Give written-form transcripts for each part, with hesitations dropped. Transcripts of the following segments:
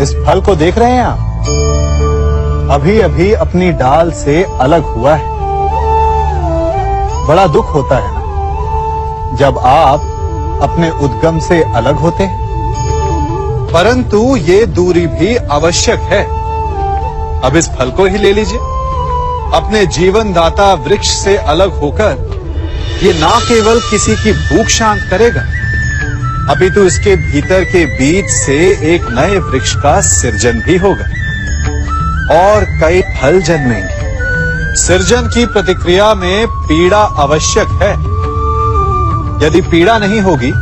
इस फल को देख रहे हैं आप? अभी अभी अपनी डाल से अलग हुआ है। बड़ा दुख होता है ना जब आप अपने उद्गम से अलग होते हैं, परंतु ये दूरी भी आवश्यक है। अब इस फल को ही ले लीजिए। अपने जीवनदाता वृक्ष से अलग होकर ये ना केवल किसी की भूख शांत करेगा, अपितु इसके भीतर के बीज से एक नए वृक्ष का सृजन भी होगा और कई फल जन्मेंगे। सृजन की प्रतिक्रिया में पीड़ा आवश्यक है। यदि पीड़ा नहीं होगी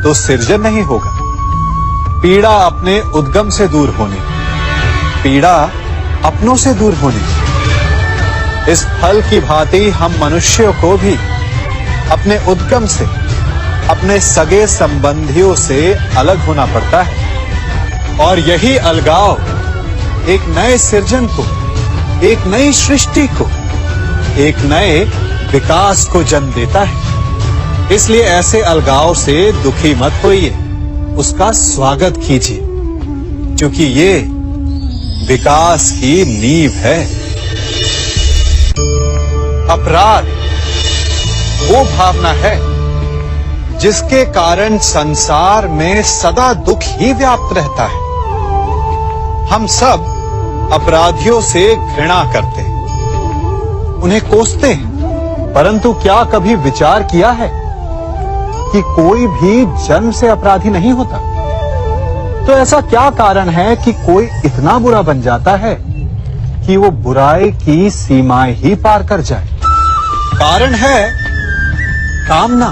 तो सृजन नहीं होगा। पीड़ा अपने उद्गम से दूर होने, पीड़ा अपनों से दूर होने। इस फल की भांति हम मनुष्यों को भी अपने उद्गम से, अपने सगे संबंधियों से अलग होना पड़ता है और यही अलगाव एक नए सृजन को, एक नई सृष्टि को, एक नए विकास को जन्म देता है। इसलिए ऐसे अलगाव से दुखी मत होइए, उसका स्वागत कीजिए, क्योंकि ये विकास की नींव है। अपराध वो भावना है जिसके कारण संसार में सदा दुख ही व्याप्त रहता है। हम सब अपराधियों से घृणा करते हैं, उन्हें कोसते हैं, परंतु क्या कभी विचार किया है कि कोई भी जन्म से अपराधी नहीं होता? तो ऐसा क्या कारण है कि कोई इतना बुरा बन जाता है कि वो बुराई की सीमाएं ही पार कर जाए? कारण है कामना।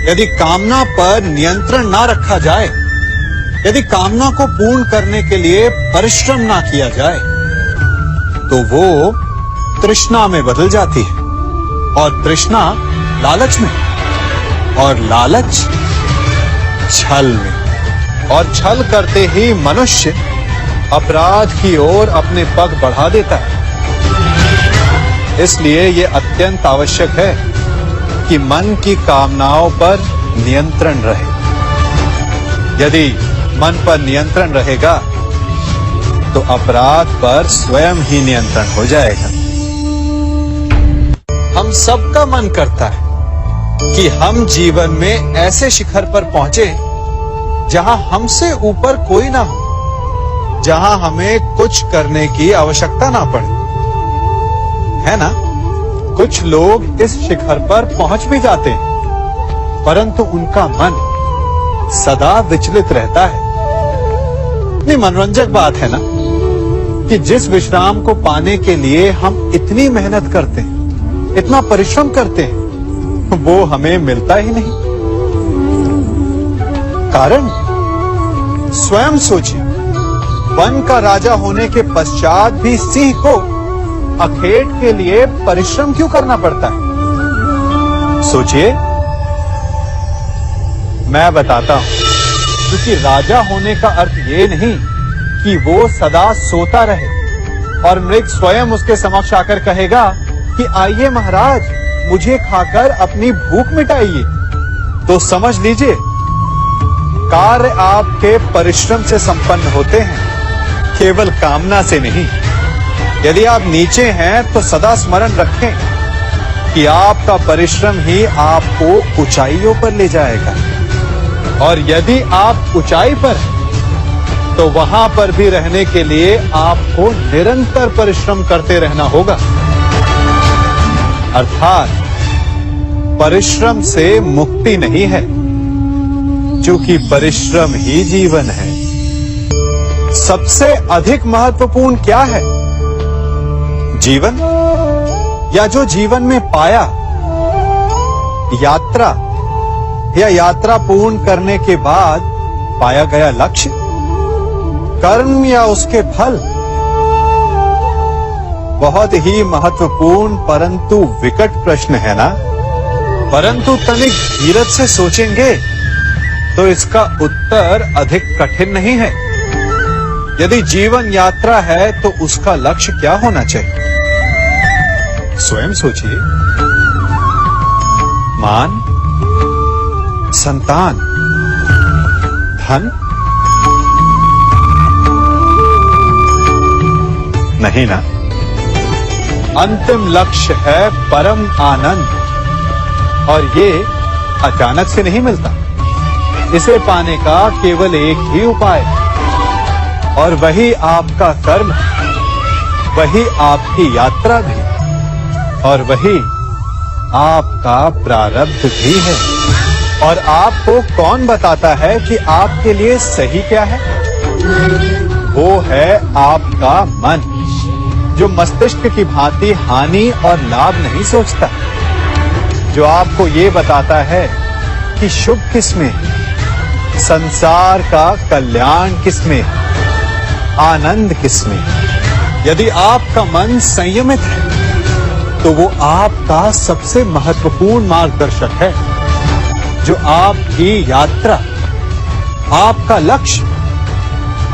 यदि कामना पर नियंत्रण ना रखा जाए, यदि कामना को पूर्ण करने के लिए परिश्रम ना किया जाए, तो वो तृष्णा में बदल जाती है और तृष्णा लालच में, और लालच छल में, और छल करते ही मनुष्य अपराध की ओर अपने पग बढ़ा देता है। इसलिए ये अत्यंत आवश्यक है कि मन की कामनाओं पर नियंत्रण रहे। यदि मन पर नियंत्रण रहेगा तो अपराध पर स्वयं ही नियंत्रण हो जाएगा। हम सबका मन करता है कि हम जीवन में ऐसे शिखर पर पहुंचे जहां हमसे ऊपर कोई ना हो, जहां हमें कुछ करने की आवश्यकता ना पड़े, है ना? कुछ लोग इस शिखर पर पहुंच भी जाते हैं, परंतु उनका मन सदा विचलित रहता है। इतनी मनोरंजक बात है ना कि जिस विश्राम को पाने के लिए हम इतनी मेहनत करते हैं, इतना परिश्रम करते हैं, वो हमें मिलता ही नहीं। कारण स्वयं सोचिए, वन का राजा होने के पश्चात भी सिंह को अखेट के लिए परिश्रम क्यों करना पड़ता है? सोचिए। मैं बताता हूं, क्योंकि राजा होने का अर्थ ये नहीं कि वो सदा सोता रहे और मृग स्वयं उसके समक्ष आकर कहेगा कि आइए महाराज, मुझे खाकर अपनी भूख मिटाइए। तो समझ लीजिए, कार्य आपके परिश्रम से संपन्न होते हैं, केवल कामना से नहीं। यदि आप नीचे हैं तो सदा स्मरण रखें कि आपका परिश्रम ही आपको ऊंचाइयों पर ले जाएगा, और यदि आप ऊंचाई पर हैं तो वहां पर भी रहने के लिए आपको निरंतर परिश्रम करते रहना होगा। अर्थात परिश्रम से मुक्ति नहीं है, क्योंकि परिश्रम ही जीवन है। सबसे अधिक महत्वपूर्ण क्या है? जीवन, या जो जीवन में पाया, यात्रा, या यात्रा पूर्ण करने के बाद पाया गया लक्ष्य, कर्म या उसके फल? बहुत ही महत्वपूर्ण परंतु विकट प्रश्न है ना? परंतु तनिक धीरज से सोचेंगे तो इसका उत्तर अधिक कठिन नहीं है। यदि जीवन यात्रा है तो उसका लक्ष्य क्या होना चाहिए? स्वयं सोचिए। मान, संतान, धन, नहीं ना। अंतिम लक्ष्य है परम आनंद, और ये अचानक से नहीं मिलता। इसे पाने का केवल एक ही उपाय, और वही आपका कर्म, वही आपकी यात्रा भी, और वही आपका प्रारब्ध भी है। और आपको कौन बताता है कि आपके लिए सही क्या है? वो है आपका मन, जो मस्तिष्क की भांति हानि और लाभ नहीं सोचता, जो आपको ये बताता है कि शुभ किसमें, संसार का कल्याण किसमें, आनंद किसमें। यदि आपका मन संयमित है तो वो आपका सबसे महत्वपूर्ण मार्गदर्शक है, जो आपकी यात्रा, आपका लक्ष्य,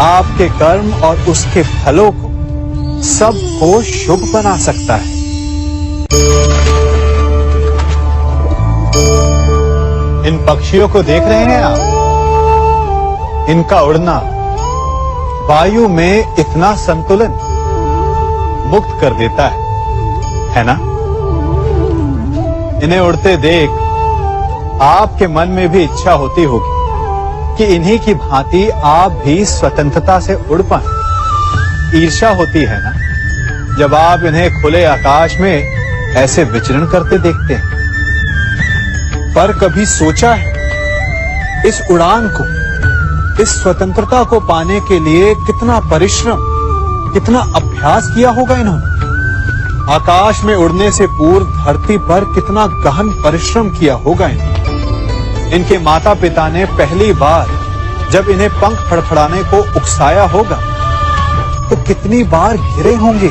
आपके कर्म और उसके फलों को सबको शुभ बना सकता है। इन पक्षियों को देख रहे हैं आप? इनका उड़ना वायु में इतना संतुलन मुक्त कर देता है ना? इन्हें उड़ते देख आपके मन में भी इच्छा होती होगी कि इन्हीं की भांति आप भी स्वतंत्रता से उड़ पाएं। ईर्ष्या होती है ना, जब आप इन्हें खुले आकाश में ऐसे विचरण करते देखते हैं। पर कभी सोचा है इस उड़ान को, इस स्वतंत्रता को पाने के लिए कितना परिश्रम, कितना अभ्यास किया होगा इन्होंने? आकाश में उड़ने से पूर्व धरती पर कितना गहन परिश्रम किया होगा इन्होंने। इनके माता पिता ने पहली बार जब इन्हें पंख फड़फड़ाने को उकसाया होगा तो कितनी बार गिरे होंगे।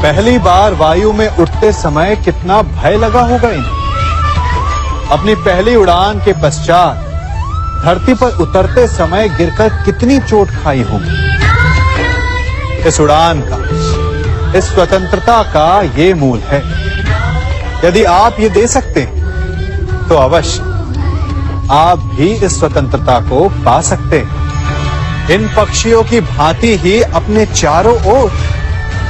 पहली बार वायु में उड़ते समय कितना भय लगा होगा इन्हें। अपनी पहली उड़ान के पश्चात धरती पर उतरते समय गिरकर कितनी चोट खाई होगी। इस उड़ान का, इस स्वतंत्रता का ये मूल है। यदि आप ये दे सकते हैं तो अवश्य आप भी इस स्वतंत्रता को पा सकते हैं। इन पक्षियों की भांति ही अपने चारों ओर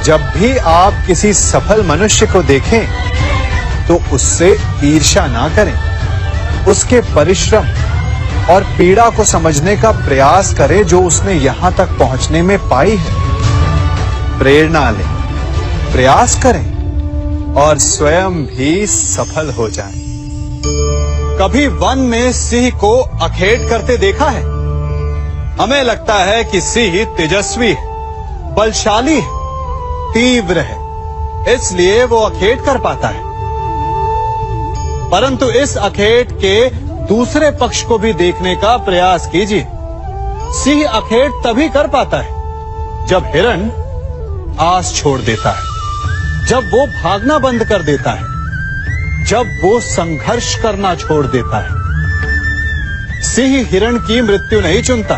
जब भी आप किसी सफल मनुष्य को देखें तो उससे ईर्ष्या ना करें, उसके परिश्रम और पीड़ा को समझने का प्रयास करें जो उसने यहां तक पहुंचने में पाई है। प्रेरणा लें, प्रयास करें और स्वयं भी सफल हो जाएं। कभी वन में सिंह को अखेट करते देखा है? हमें लगता है कि सिंह तेजस्वी है, बलशाली है, तीव्र है, इसलिए वो अखेट कर पाता है। परंतु इस अखेट के दूसरे पक्ष को भी देखने का प्रयास कीजिए। सिंह अखेट तभी कर पाता है जब हिरण आस छोड़ देता है, जब वो भागना बंद कर देता है, जब वो संघर्ष करना छोड़ देता है। सिंह हिरण की मृत्यु नहीं चुनता,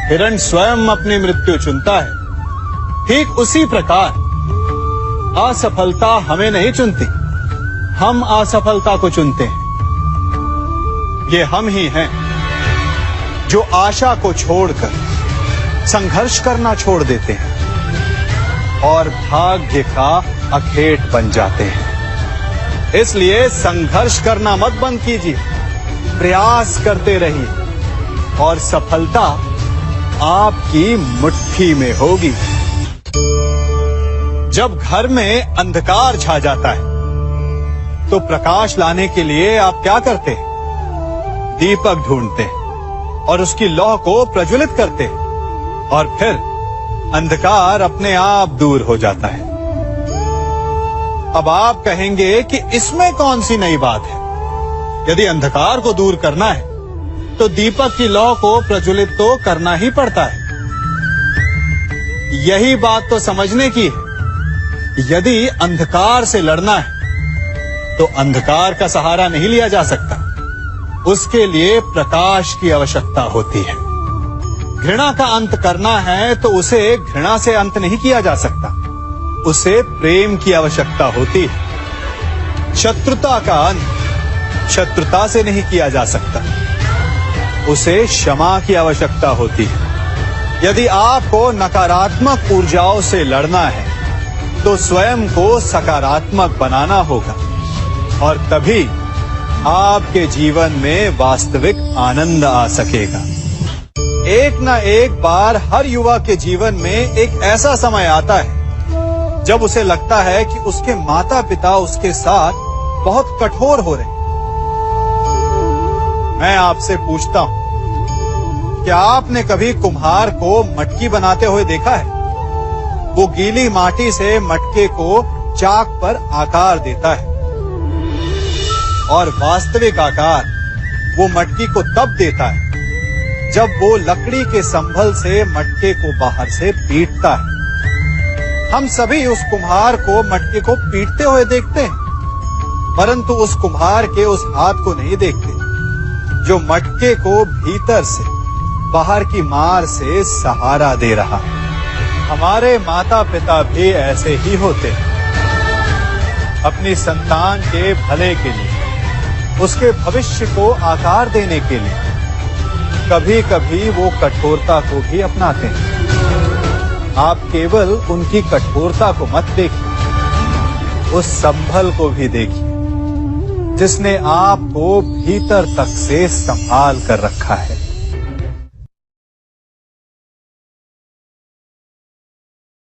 हिरण स्वयं अपनी मृत्यु चुनता है। ठीक उसी प्रकार असफलता हमें नहीं चुनती, हम असफलता को चुनते हैं। ये हम ही हैं जो आशा को छोड़कर संघर्ष करना छोड़ देते हैं और भाग्य का अखेट बन जाते हैं। इसलिए संघर्ष करना मत बंद कीजिए, प्रयास करते रहिए और सफलता आपकी मुट्ठी में होगी। जब घर में अंधकार छा जाता है तो प्रकाश लाने के लिए आप क्या करते हैं? दीपक ढूंढते हैं और उसकी लौ को प्रज्वलित करते हैं और फिर अंधकार अपने आप दूर हो जाता है। अब आप कहेंगे कि इसमें कौन सी नई बात है? यदि अंधकार को दूर करना है तो दीपक की लौ को प्रज्वलित तो करना ही पड़ता है। यही बात तो समझने की है। यदि अंधकार से लड़ना है तो अंधकार का सहारा नहीं लिया जा सकता, उसके लिए प्रकाश की आवश्यकता होती है। घृणा का अंत करना है तो उसे घृणा से अंत नहीं किया जा सकता, उसे प्रेम की आवश्यकता होती है। शत्रुता का अंत शत्रुता से नहीं किया जा सकता, उसे क्षमा की आवश्यकता होती है। यदि आपको नकारात्मक ऊर्जाओं से लड़ना है तो स्वयं को सकारात्मक बनाना होगा और तभी आपके जीवन में वास्तविक आनंद आ सकेगा। एक न एक बार हर युवा के जीवन में एक ऐसा समय आता है जब उसे लगता है कि उसके माता पिता उसके साथ बहुत कठोर हो रहे हैं। मैं आपसे पूछता हूं, क्या आपने कभी कुम्हार को मटकी बनाते हुए देखा है? वो गीली माटी से मटके को चाक पर आकार देता है और वास्तविक आकार वो मटकी को तब देता है जब वो लकड़ी के संभल से मटके को बाहर से पीटता है। हम सभी उस कुम्हार को मटके को पीटते हुए देखते हैं, परंतु उस कुम्हार के उस हाथ को नहीं देखते जो मटके को भीतर से बाहर की मार से सहारा दे रहा है। हमारे माता पिता भी ऐसे ही होते हैं। अपनी संतान के भले के लिए, उसके भविष्य को आकार देने के लिए कभी कभी वो कठोरता को भी अपनाते हैं। आप केवल उनकी कठोरता को मत देखिए, उस संभल को भी देखिए जिसने आपको भीतर तक से संभाल कर रखा है।